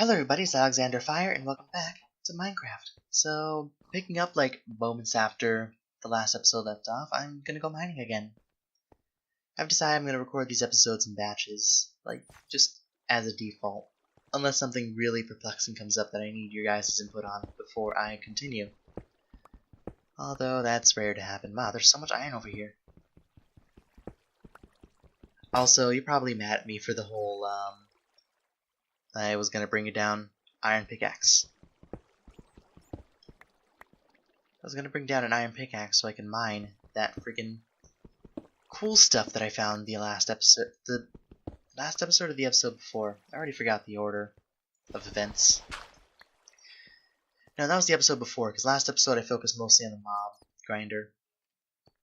Hello everybody, it's Alexander Fire, and welcome back to Minecraft. So, picking up like moments after the last episode left off, I'm gonna go mining again. I've decided I'm gonna record these episodes in batches, like, just as a default. Unless something really perplexing comes up that I need your guys' input on before I continue. Although, that's rare to happen. Wow, there's so much iron over here. Also, you're probably mad at me for the whole, I was gonna bring it down iron pickaxe. I was gonna bring down an iron pickaxe so I can mine that freaking cool stuff that I found the last episode of the episode before. I already forgot the order of events. No, that was the episode before, because last episode I focused mostly on the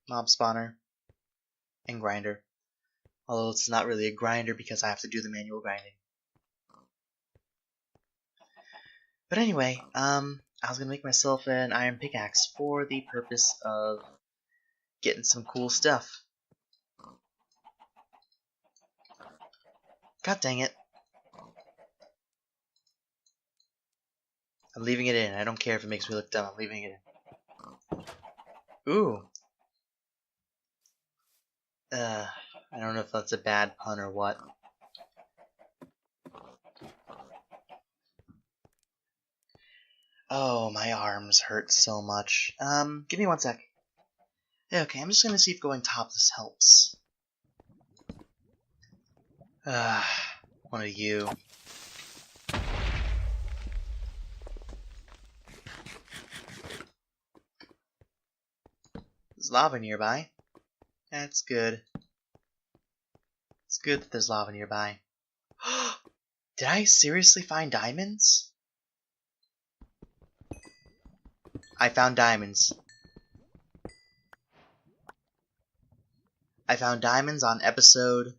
mob spawner, and grinder. Although it's not really a grinder because I have to do the manual grinding. But anyway, I was gonna make myself an iron pickaxe for the purpose of getting some cool stuff. God dang it. I'm leaving it in. I don't care if it makes me look dumb. I'm leaving it in. Ooh. I don't know if that's a bad pun or what. Oh, my arms hurt so much. Give me 1 sec. Okay, I'm just gonna see if going topless helps. One of you. There's lava nearby. That's good. It's good that there's lava nearby. Did I seriously find diamonds? I found diamonds. I found diamonds on episode...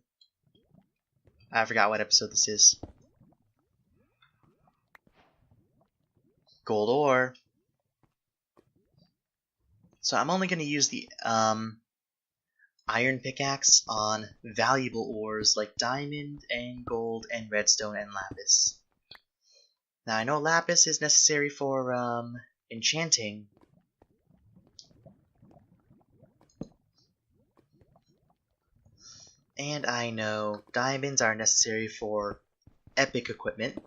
I forgot what episode this is. Gold ore. So I'm only going to use the iron pickaxe on valuable ores like diamond and gold and redstone and lapis. Now I know lapis is necessary for enchanting. And I know diamonds are necessary for epic equipment.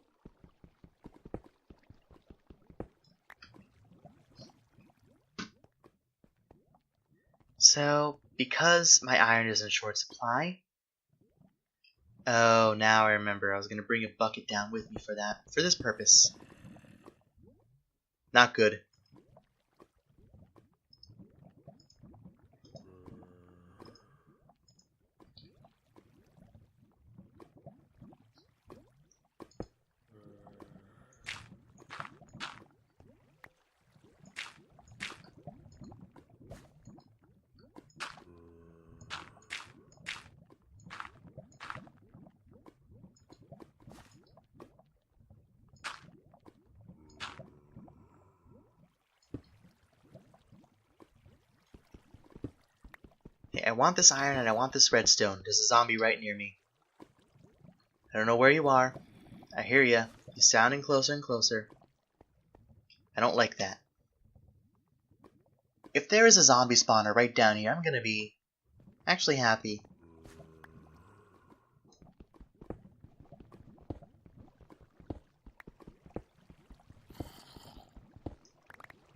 So, because my iron is in short supply... Oh, now I remember. I was going to bring a bucket down with me for that. For this purpose. Not good. Hey, I want this iron and I want this redstone. There's a zombie right near me. I don't know where you are. I hear ya. You're sounding closer and closer. I don't like that. If there is a zombie spawner right down here, I'm gonna be actually happy.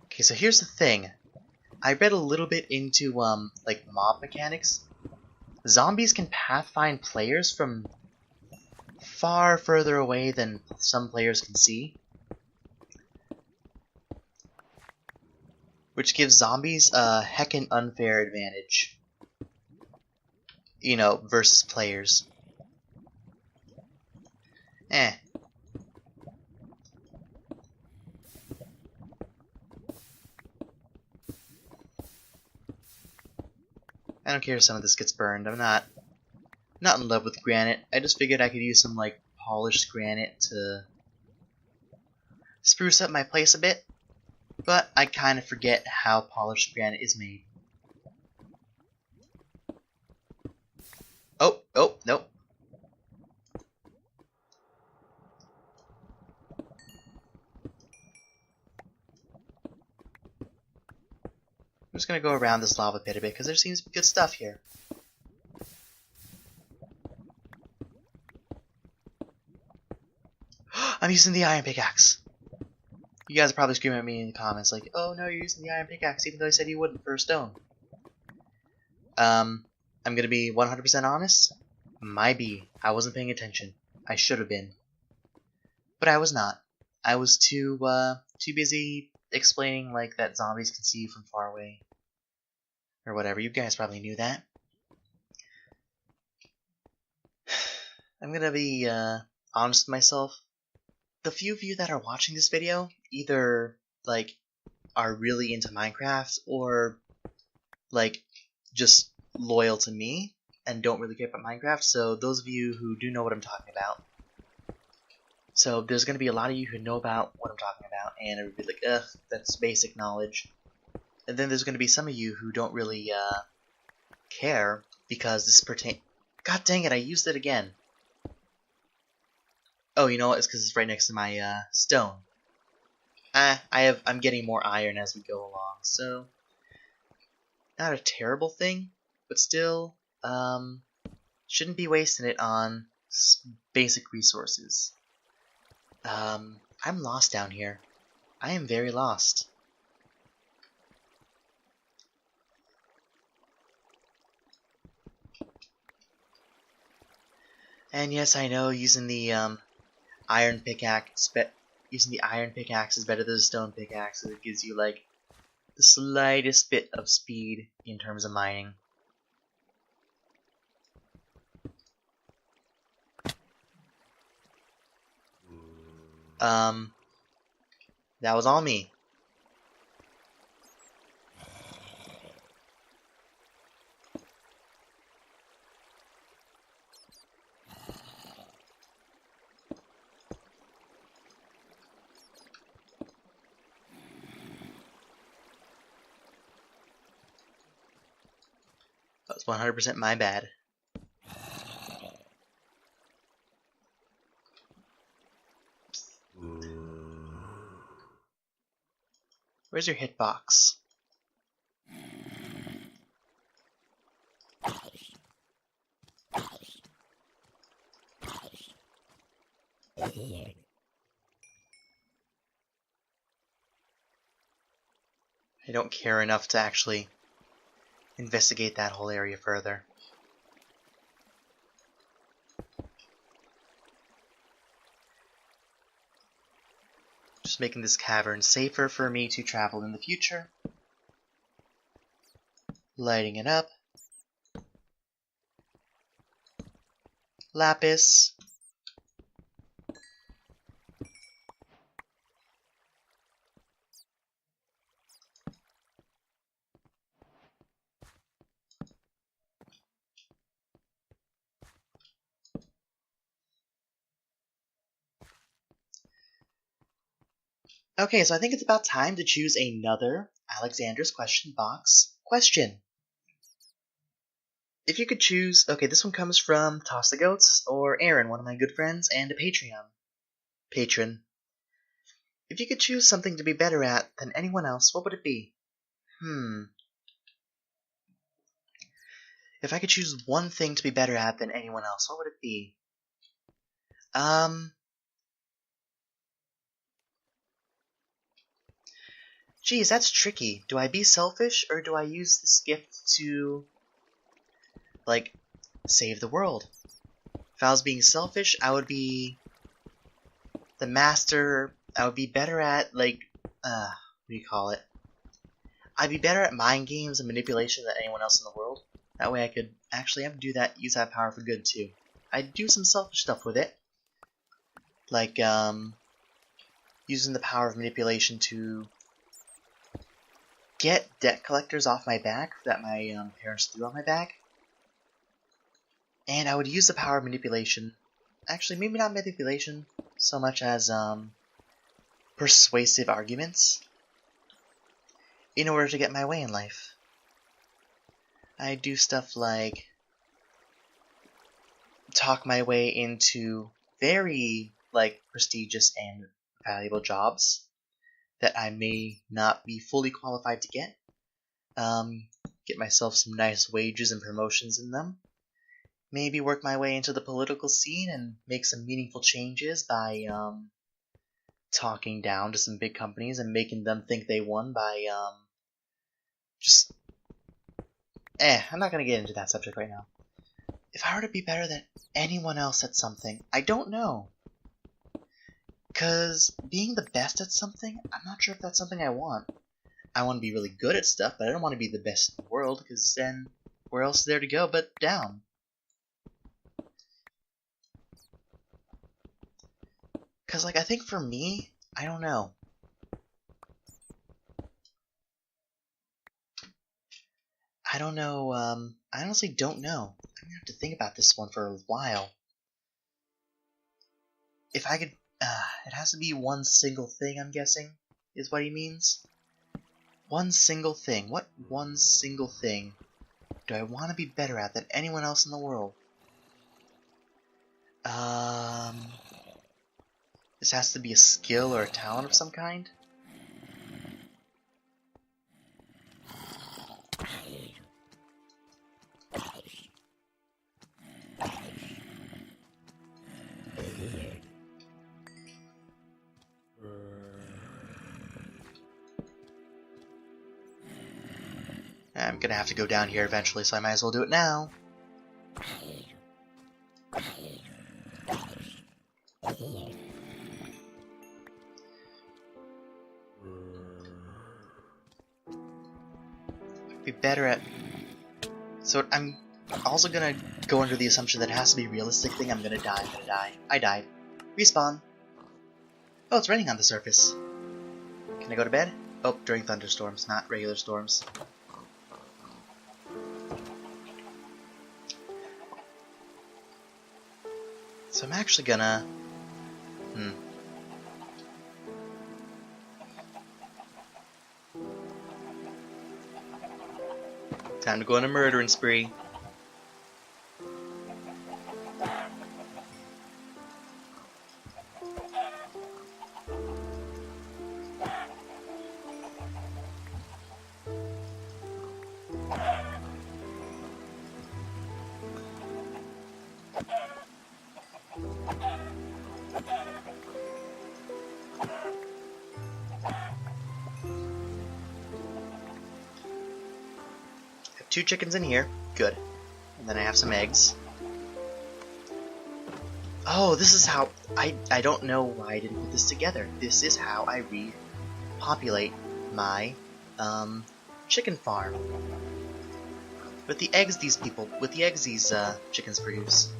Okay, so here's the thing. I read a little bit into, like, mob mechanics. Zombies can pathfind players from far further away than some players can see. Which gives zombies a heckin' unfair advantage. You know, versus players. Eh. I don't care if some of this gets burned. I'm not in love with granite. I just figured I could use some, like, polished granite to spruce up my place a bit. But I kind of forget how polished granite is made. Oh, nope. just gonna go around this lava pit a bit because there seems to be good stuff here. I'm using the iron pickaxe. You guys are probably screaming at me in the comments like, "Oh no, you're using the iron pickaxe," even though I said you wouldn't for a stone. I'm gonna be 100% honest. My B. I wasn't paying attention. I should have been, but I was not. I was too busy explaining like that zombies can see you from far away, or whatever. You guys probably knew that. I'm gonna be honest with myself. The few of you that are watching this video either like are really into Minecraft or like just loyal to me and don't really care about Minecraft. So those of you who do know what I'm talking about. So there's going to be a lot of you who know about what I'm talking about and it would be like, ugh, that's basic knowledge. And then there's going to be some of you who don't really care because this pertains. God dang it, I used it again. Oh, you know what? It's because it's right next to my stone. I'm getting more iron as we go along, so not a terrible thing, but still, shouldn't be wasting it on basic resources. I'm lost down here. I am very lost. And yes, I know using the iron pickaxe is better than the stone pickaxe. It gives you like the slightest bit of speed in terms of mining. That was all me. That was 100% my bad. Where's your hitbox? I don't care enough to actually investigate that whole area further. Just making this cavern safer for me to travel in the future. Lighting it up. Lapis. Okay, so I think it's about time to choose another Alexander's Question Box question. If you could choose, okay, this one comes from Toss the Goats or Aaron, one of my good friends and a Patreon patron. If you could choose something to be better at than anyone else, what would it be? If I could choose one thing to be better at than anyone else, what would it be? Geez, that's tricky. Do I be selfish, or do I use this gift to, like, save the world? If I was being selfish, I would be the master. I would be better at, like, what do you call it? I'd be better at mind games and manipulation than anyone else in the world. That way I could actually do that, use that power for good, too. I'd do some selfish stuff with it. Like, using the power of manipulation to get debt collectors off my back that my parents threw on my back. And I would use the power of manipulation. Actually, maybe not manipulation so much as persuasive arguments in order to get my way in life. I do stuff like talk my way into very like prestigious and valuable jobs that I may not be fully qualified to get, get myself some nice wages and promotions in them. Maybe work my way into the political scene and make some meaningful changes by talking down to some big companies and making them think they won by just I'm not gonna get into that subject right now. If I were to be better than anyone else at something, I don't know. Cause being the best at something, I'm not sure if that's something I want. I want to be really good at stuff, but I don't want to be the best in the world, because then where else is there to go but down? Cause like I think for me, I don't know. I don't know, I honestly don't know. I'm gonna have to think about this one for a while. If I could, it has to be one single thing, I'm guessing, is what he means. One single thing. What one single thing do I want to be better at than anyone else in the world? This has to be a skill or a talent of some kind? I'm gonna have to go down here eventually, so I might as well do it now. Be better at... So I'm also gonna go under the assumption that it has to be a realistic thing. I'm gonna die. I died. Respawn. Oh, it's raining on the surface. Can I go to bed? Oh, during thunderstorms, not regular storms. So I'm actually gonna... Time to go on a murdering spree. Have 2 chickens in here. Good. And then I have some eggs. Oh, this is how... I don't know why I didn't put this together. This is how I repopulate my chicken farm. With the eggs these chickens produce.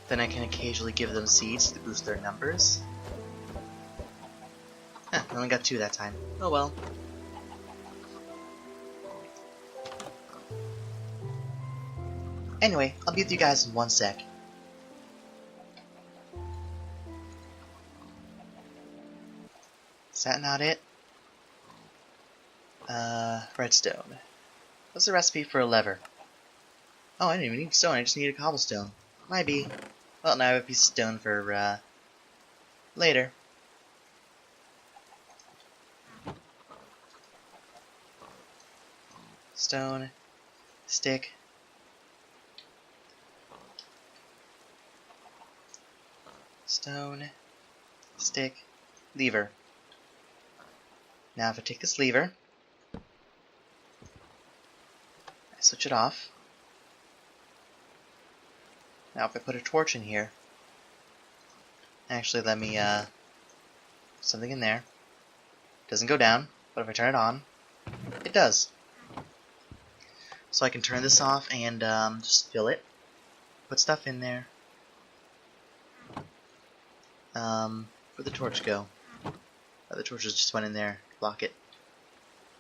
Then I can occasionally give them seeds to boost their numbers. I only got 2 that time. Oh well. Anyway, I'll be with you guys in 1 sec. Is that not it? Redstone. What's the recipe for a lever? Oh, I didn't even need stone, I just needed cobblestone. Might be. Well, now I have a piece of stone for, later. Stone. Stick. Stone. Stick. Lever. Now if I take this lever, I switch it off. Now if I put a torch in here, actually let me put something in there. It doesn't go down, but if I turn it on, it does. So I can turn this off and just fill it, put stuff in there. Where'd the torch go? Oh, the torches just went in there to block it.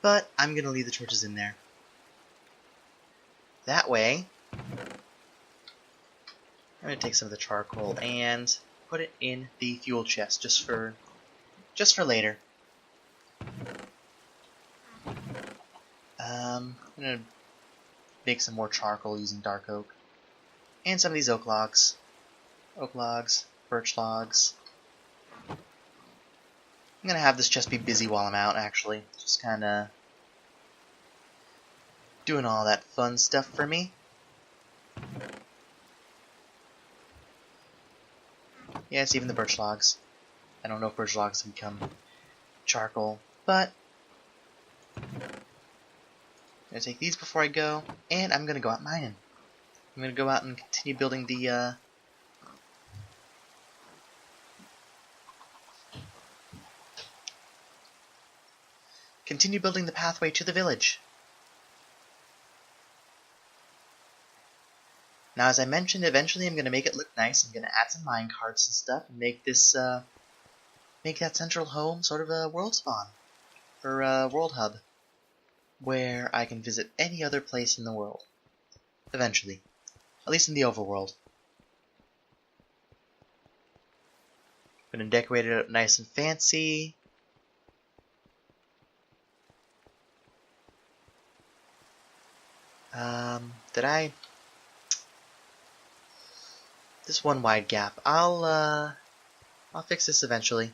But I'm gonna leave the torches in there. That way, I'm gonna take some of the charcoal and put it in the fuel chest just for later. I'm gonna make some more charcoal using dark oak. And some of these oak logs. Oak logs, birch logs. I'm gonna have this chest be busy while I'm out, actually. Just kinda doing all that fun stuff for me. Yes, even the birch logs. I don't know if birch logs can become charcoal, but I'm gonna take these before I go, and I'm gonna go out mining. I'm gonna go out and continue building the pathway to the village. Now, as I mentioned, eventually I'm gonna make it look nice. I'm gonna add some mine carts and stuff, and make this make that central home sort of a world spawn or a world hub, where I can visit any other place in the world. Eventually, at least in the overworld. Gonna decorate it up nice and fancy. Did I? This one wide gap. I'll fix this eventually.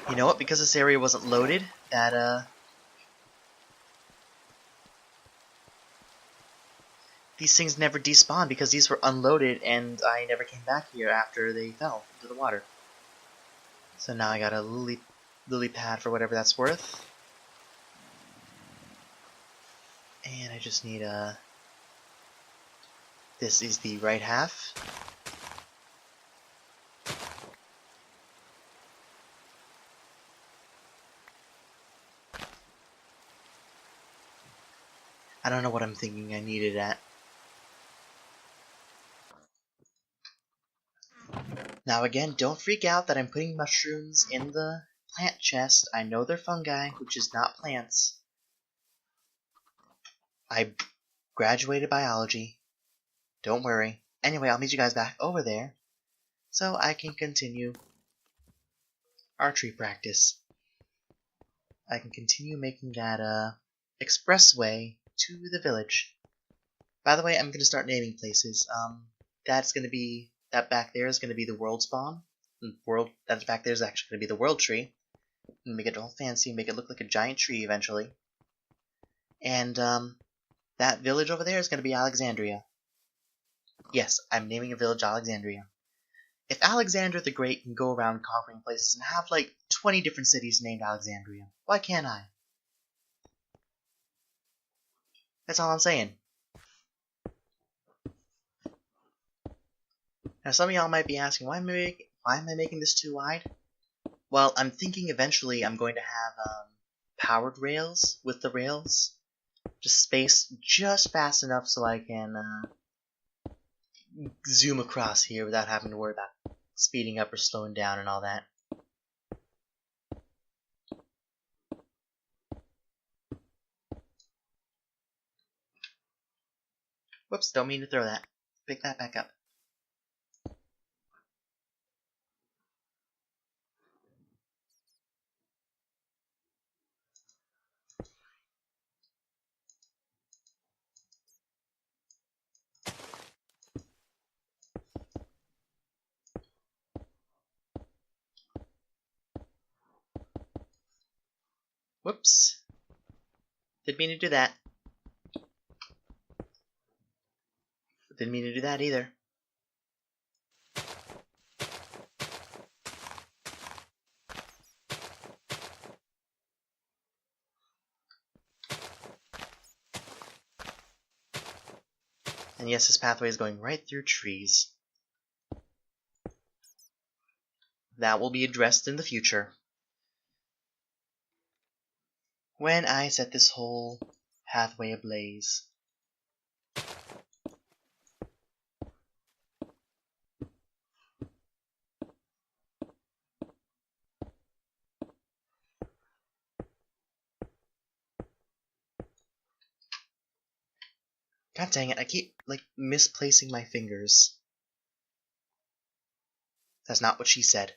You know what? Because this area wasn't loaded, these things never despawned because these were unloaded and I never came back here after they fell into the water. So now I got a lily pad for whatever that's worth. And I just need this is the right half. I don't know what I'm thinking I needed at. Now again, don't freak out that I'm putting mushrooms in the plant chest. I know they're fungi, which is not plants. I graduated biology. Don't worry. Anyway, I'll meet you guys back over there so I can continue archery practice. I can continue making that expressway to the village. By the way, I'm gonna start naming places. That back there is gonna be the world spawn. That back there is actually gonna be the world tree. And make it all fancy, make it look like a giant tree eventually. And that village over there is gonna be Alexandria. Yes, I'm naming a village Alexandria. If Alexander the Great can go around conquering places and have like 20 different cities named Alexandria, why can't I? That's all I'm saying. Now some of y'all might be asking, why am I making this too wide? Well, I'm thinking eventually I'm going to have powered rails with the rails. Just spaced just fast enough so I can zoom across here without having to worry about speeding up or slowing down and all that. Whoops, don't mean to throw that. Pick that back up. Whoops. Didn't mean to do that. Didn't mean to do that either. And yes, this pathway is going right through trees. That will be addressed in the future. When I set this whole pathway ablaze. God dang it, I keep, like, misplacing my fingers. That's not what she said.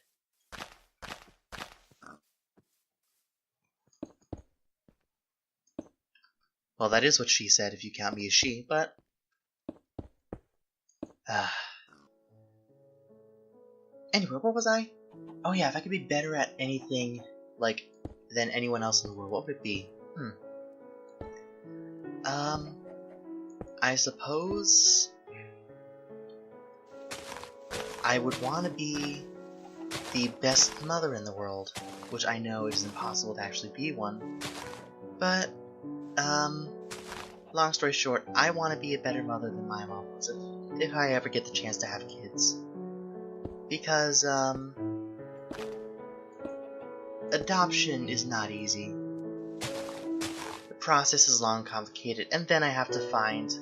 Well, that is what she said if you count me as she, but... Anyway, what was I? Oh yeah, if I could be better at anything, like, than anyone else in the world, what would it be? I suppose... I would want to be the best mother in the world, which I know is impossible to actually be one. But, long story short, I want to be a better mother than my mom was if I ever get the chance to have kids. Because, adoption is not easy. The process is long and complicated, and then I have to find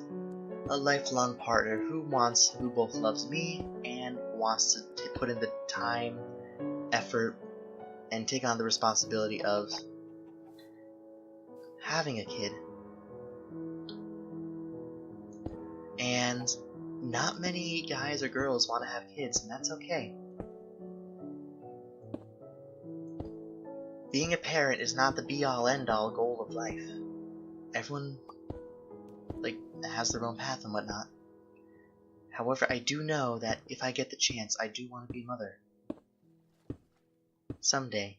a lifelong partner who both loves me and wants to put in the time, effort, and take on the responsibility of having a kid. And not many guys or girls want to have kids, and that's okay. Being a parent is not the be-all end-all goal of life. Everyone, has their own path and whatnot. However, I do know that if I get the chance, I do want to be a mother. Someday.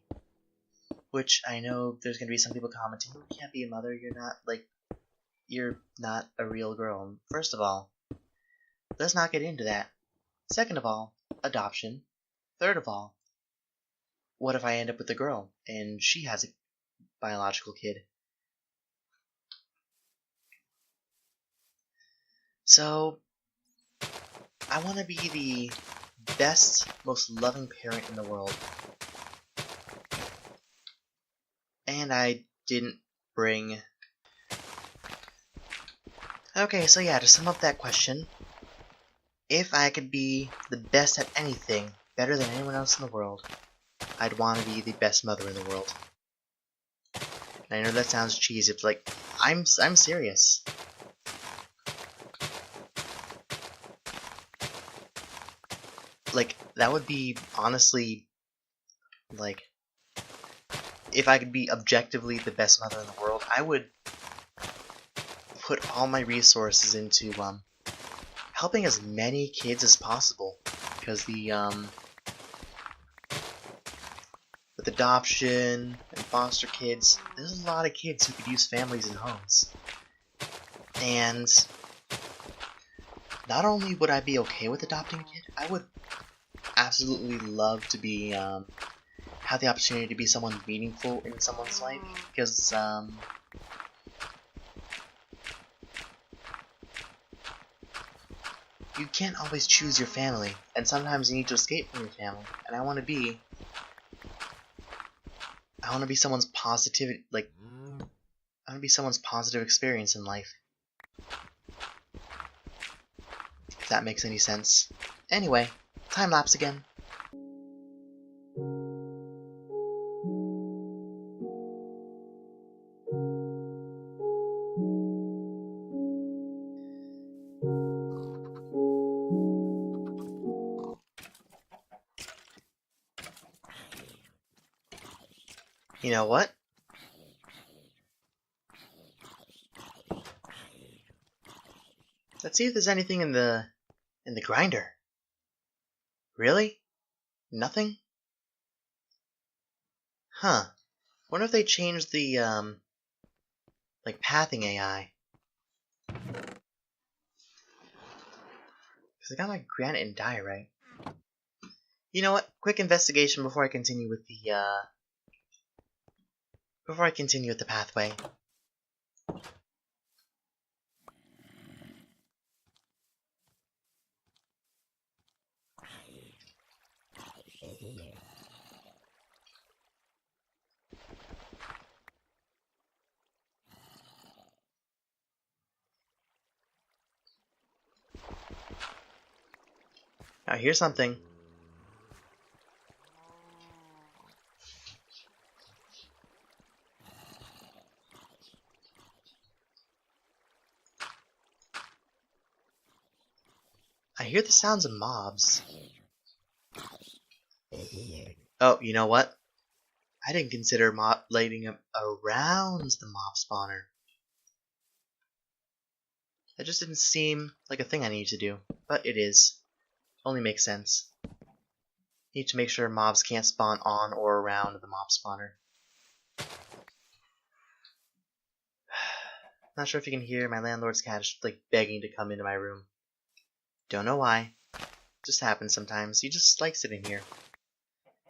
Which I know there's going to be some people commenting, you can't be a mother, you're not a real girl. First of all, let's not get into that. Second of all, adoption. Third of all, what if I end up with a girl and she has a biological kid? So, I want to be the best, most loving parent in the world. And I didn't bring... Okay, so yeah, to sum up that question, if I could be the best at anything, better than anyone else in the world, I'd want to be the best mother in the world. And I know that sounds cheesy, but I'm serious. That would be, honestly, if I could be objectively the best mother in the world, I would put all my resources into, helping as many kids as possible. Because with adoption and foster kids, there's a lot of kids who could use families and homes. And not only would I be okay with adopting a kid, I would absolutely love to be, have the opportunity to be someone meaningful in someone's life, because, you can't always choose your family, and sometimes you need to escape from your family, and I want to be someone's positivity, I want to be someone's positive experience in life. If that makes any sense. Anyway, time lapse again. You know what? Let's see if there's anything in the grinder. Really? Nothing? Huh. Wonder if they changed the pathing AI. Because I got my granite and diorite. You know what? Quick investigation before I continue with the pathway. Now here's something. I hear the sounds of mobs. Oh, you know what? I didn't consider lighting them around the mob spawner. That just didn't seem like a thing I need to do, but it is. Only makes sense. Need to make sure mobs can't spawn on or around the mob spawner. Not sure if you can hear my landlord's cat is like begging to come into my room. Don't know why. Just happens sometimes. He just likes it in here.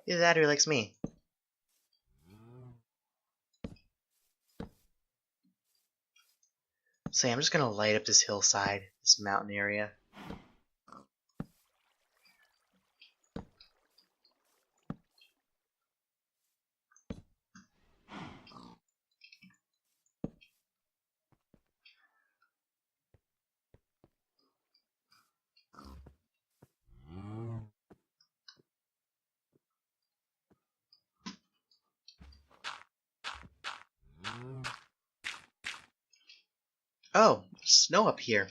Either that or he likes me. So yeah, I'm just gonna light up this hillside, this mountain area. Oh, snow up here.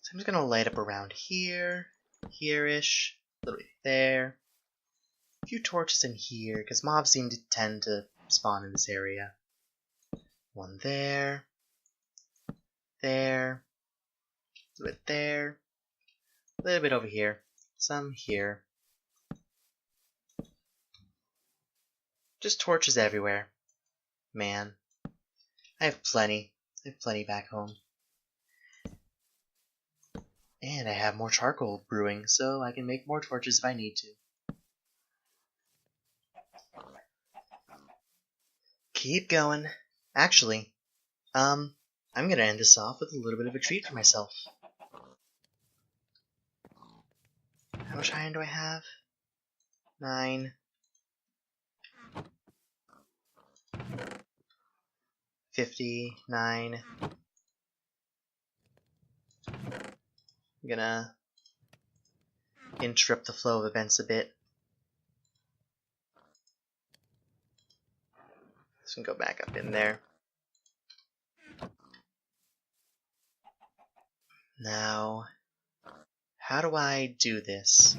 So I'm just gonna light up around here, here-ish, a little bit there. A few torches in here, because mobs seem to tend to spawn in this area. One there, there, a little bit there, a little bit over here, some here. Just torches everywhere. Man, I have plenty. I have plenty back home. And I have more charcoal brewing, so I can make more torches if I need to. Keep going. Actually, I'm gonna end this off with a little bit of a treat for myself. How much iron do I have? 9. 59. I'm gonna interrupt the flow of events a bit. This can go back up in there. Now, how do I do this?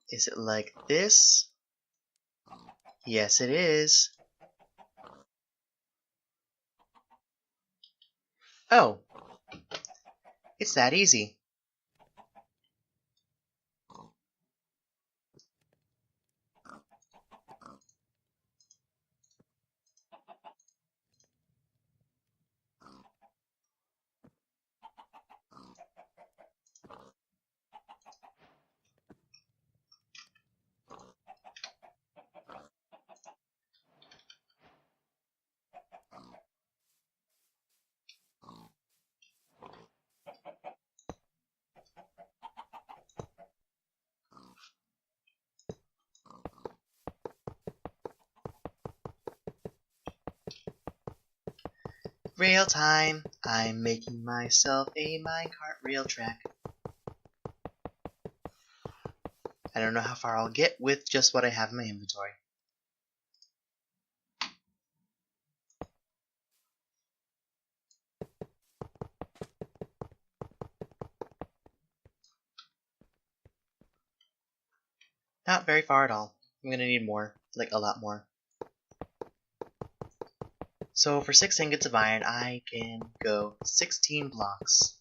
Is it like this? Yes, it is. Oh, it's that easy. Rail time! I'm making myself a minecart rail track. I don't know how far I'll get with just what I have in my inventory. Not very far at all. I'm gonna need more, like a lot more. So for 6 ingots of iron, I can go 16 blocks.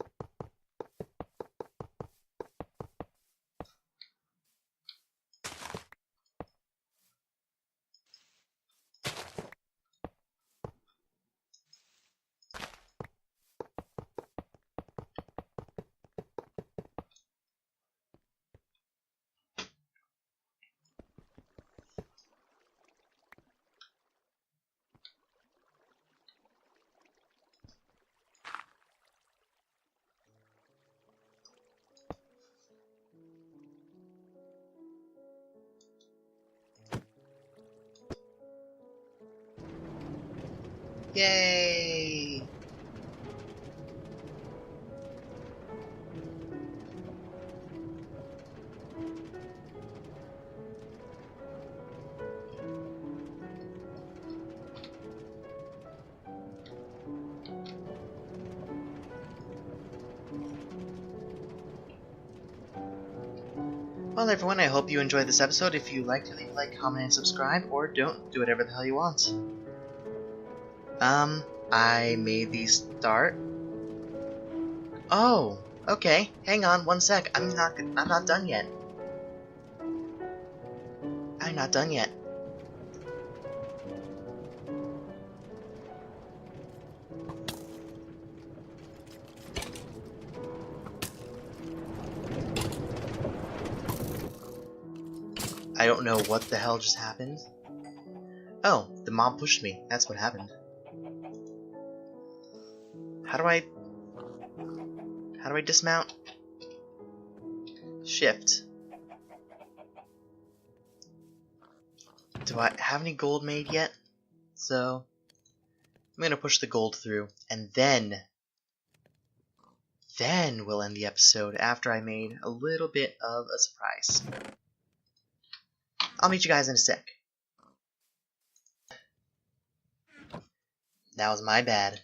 Yay! Well, everyone, I hope you enjoyed this episode. If you liked it, leave a like, comment, and subscribe, or don't. Do whatever the hell you want. I made these start. Oh, okay. Hang on, one sec. I'm not done yet. I'm not done yet. I don't know what the hell just happened. Oh, the mob pushed me. That's what happened. How do I dismount? Shift. Do I have any gold made yet? So I'm gonna push the gold through, and then we'll end the episode after I made a little bit of a surprise. I'll meet you guys in a sec. That was my bad.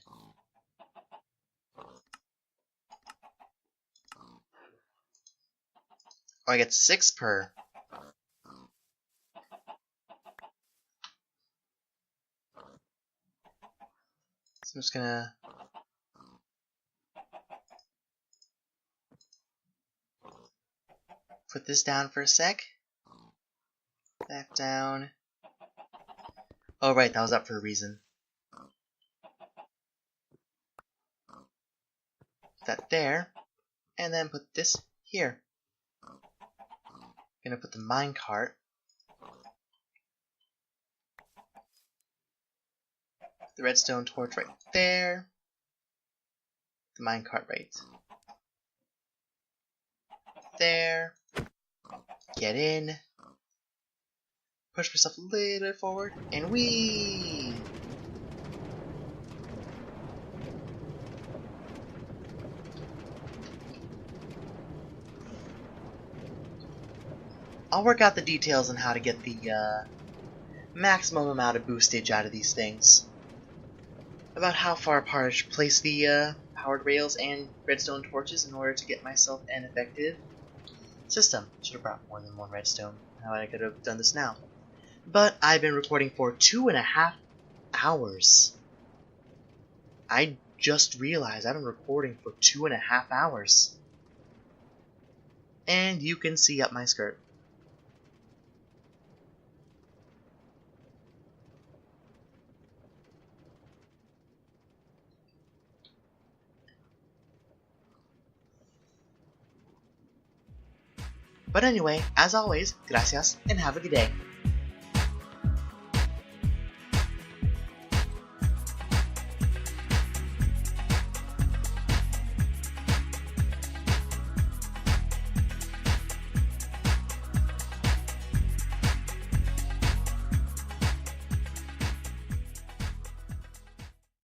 Oh, I get 6 per. So I'm just gonna put this down for a sec. Back down. Oh right, that was up for a reason. Put that there, and then put this here. Gonna put the minecart. The redstone torch right there. The minecart right there. Get in. Push myself a little bit forward, and whee! I'll work out the details on how to get the maximum amount of boostage out of these things. About how far apart I should place the powered rails and redstone torches in order to get myself an effective system. Should have brought more than one redstone. How I could have done this now. But I've been recording for 2.5 hours. I just realized I've been recording for 2.5 hours. And you can see up my skirt. But anyway, as always, gracias and have a good day.